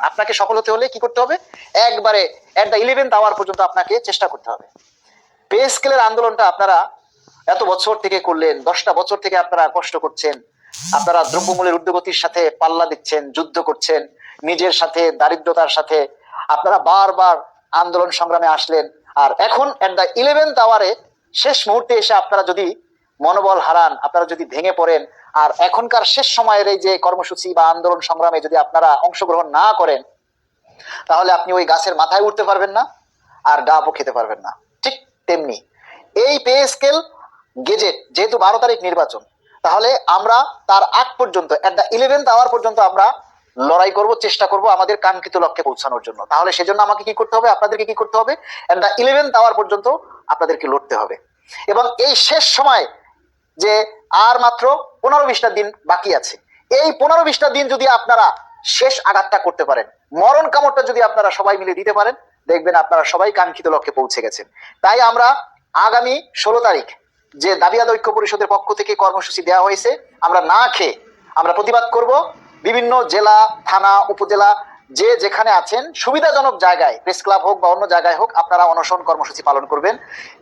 আপনাকে সফল হতে হলে কি করতে হবে, একবারে এট দ্য 11th আওয়ার পর্যন্ত আপনাকে চেষ্টা করতে হবে। পে স্কেলের আন্দোলনটা আপনারা এত বছর থেকে করলেন, 10টা বছর থেকে আপনারা কষ্ট করছেন, আপনারা দ্রব্যমূল্যের ঊর্ধ্বগতির সাথে পাল্লা দিচ্ছেন, যুদ্ধ করছেন, নিজের সাথে দারিদ্রতার সাথে আপনারা বারবার আন্দোলন সংগ্রামে আসলেন। আর এখন এট দ্য 11th আওয়ারে শেষ মুহূর্তে এসে আপনারা যদি মনোবল হারান, আপনারা যদি ভেঙে পড়েন, আর এখনকার শেষ সময়ের এই যে কর্মসূচি বা আন্দোলন সংগ্রামে যদি আপনারা অংশগ্রহণ না করেন, তাহলে আপনি ওই গাছের মাথায় উঠতে পারবেন না, আর ডাবও খেতে পারবেন না। ঠিক তেমনি এই পে স্কেল গেজেট যেহেতু 12 তারিখ নির্বাচন, তাহলে আমরা তার আগ পর্যন্ত এট দ্য 11th আওয়ার পর্যন্ত আমরা লড়াই করব, চেষ্টা করব আমাদের কাঙ্ক্ষিত লক্ষ্যে পৌঁছানোর জন্য। তাহলে সেজন্য আমাকে কি করতে হবে, আপনাদেরকে কি করতে হবে, এট দ্য 11th আওয়ার পর্যন্ত আপনাদেরকে লড়তে হবে। এবং এই শেষ সময় যে আর মাত্র 15-20টা দিন বাকি আছে, এই 15-20টা দিন যদি আপনারা শেষ আঘাতটা করতে পারেন, মরণ কামড়টা যদি আপনারা সবাই মিলে দিতে পারেন, দেখবেন আপনারা সবাই কাঙ্ক্ষিত লক্ষ্যে পৌঁছে গেছেন। তাই আমরা আগামী 16 তারিখ যে দাবি আদায় ঐক্য পরিষদের পক্ষ থেকে কর্মসূচি দেওয়া হয়েছে, আমরা না খেয়ে আমরা প্রতিবাদ করব। বিভিন্ন জেলা, থানা, উপজেলা যে যেখানে আছেন সুবিধাজনক জায়গায়, প্রেস ক্লাব হোক বা অন্য জায়গায় হোক, আপনারা অনশন কর্মসূচি পালন করবেন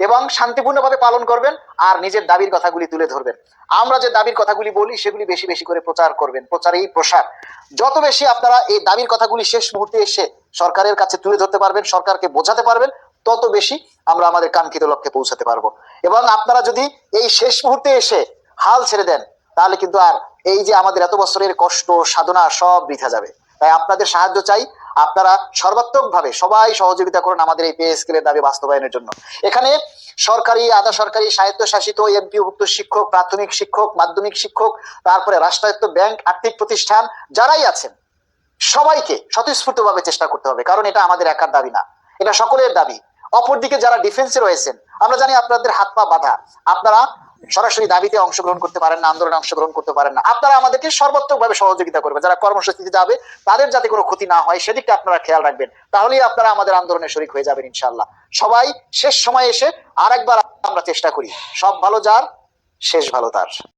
এবং শান্তিপূর্ণভাবে পালন করবেন, আর নিজের দাবির কথাগুলি তুলে ধরবেন। আমরা যে দাবির কথাগুলি বলি সেগুলি বেশি বেশি করে প্রচার করবেন, প্রচারেই প্রসার। যত বেশি আপনারা এই দাবির কথাগুলি শেষ মুহূর্তে এসে সরকারের কাছে তুলে ধরতে পারবেন, সরকারকে বোঝাতে পারবেন, তত বেশি আমরা আমাদের কাঙ্ক্ষিত লক্ষ্যে পৌঁছাতে পারবো। এবং আপনারা যদি এই শেষ মুহূর্তে এসে হাল ছেড়ে দেন, তাহলে কিন্তু আর এই যে আমাদের এত বছরের কষ্ট সাধনা সব বৃথা যাবে। তাই আপনাদের সাহায্য চাই, আপনারা সর্বাত্মকভাবে সবাই সহযোগিতা করুন আমাদের এই পে স্কেলের দাবি বাস্তবায়নের জন্য। এখানে সরকারি, আধা সরকারি, স্বায়ত্তশাসিত, এমপিওভুক্ত শিক্ষক, প্রাথমিক শিক্ষক, মাধ্যমিক শিক্ষক, তারপরে রাষ্ট্রায়ত্ত ব্যাংক, আর্থিক প্রতিষ্ঠান যারাই আছেন সবাইকে স্বতঃস্ফূর্তভাবে চেষ্টা করতে হবে, কারণ এটা আমাদের একার দাবি না, এটা সকলের দাবি। অপরদিকে যারা ডিফেন্সে রয়েছেন, আমরা জানি আপনাদের হাত পা বাঁধা, আপনারা সরাসরি দাবিতে অংশগ্রহণ করতে পারেন না, আন্দোলনে অংশগ্রহণ করতে পারেন না। আপনারা আমাদেরকে সর্বাত্মকভাবে সহযোগিতা করবেন, যারা কর্মসূচিতে যাবে তাদের যাতে কোনো ক্ষতি না হয় সেদিকটা আপনারা খেয়াল রাখবেন, তাহলেই আপনারা আমাদের আন্দোলনে শরীক হয়ে যাবেন ইনশাআল্লাহ। সবাই শেষ সময় এসে আরেকবার আমরা চেষ্টা করি, সব ভালো যার, শেষ ভালো তার।